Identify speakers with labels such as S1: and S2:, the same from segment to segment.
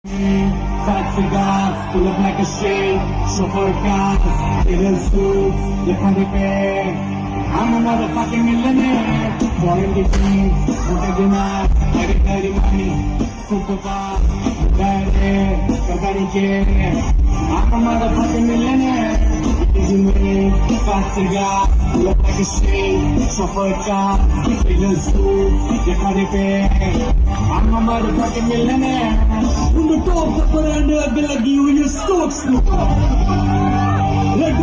S1: Fat cigars, pull up like a shade. Chauffeur cars, little suits, the funny pay. I'm a motherfucking millionaire. Foreign defeat, what I deny. I get dirty money, super fast. Dirty, Kagari care. I'm a motherfucking millionaire. Easy money, fat cigars, pull up like a shade. Chauffeur cars, little suits, the funny pay. I'm a motherfucking millionaire.
S2: On the top of the brand, I will give you your stocks. Red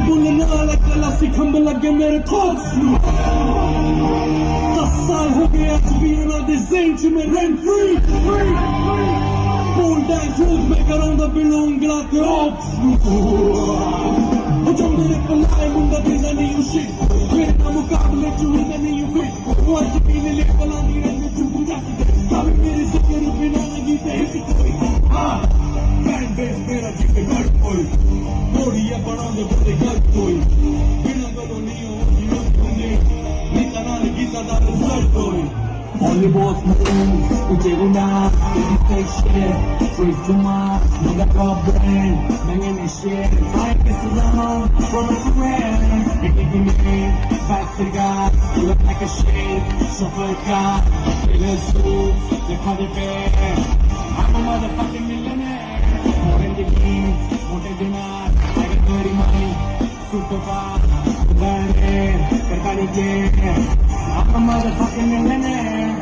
S2: Bull and all, I tell us, it come like a mere thoughts. 10 साल हो गए आज भी ना this ain't me rent free. Pole dance road में कराऊंगा बिलोंगला के ops. वो जो मेरे पलाए मुंडा देना नहीं you shit. मेरे ना मुकाबले चुने नहीं you fit. वो आज भी ने ले पला नहीं रहे चुप जाके. अभी मेरे से तेरे बिना लगी तेरी कोई. Fan base मेरा जिके घर कोई. बॉडी है बनाऊंगा तेरे घर कोई. बिना करो नहीं हो जीवन तुमने. निकाला लगी ज़्यादा result कोई.
S1: Only boss moves, ujhe guna, baby say shit, straight to my, nigga got brand, banging this shit, I kiss the zone, from a friend, they giving me, fat cigars, pull up like a shade, chauffeur car, little suits, they call it bad, I'm a motherfucking millionaire, foreign defeats, wanted dinner, I get dirty money, super fast, dirty, Kagari care, I'm a motherfucking millionaire.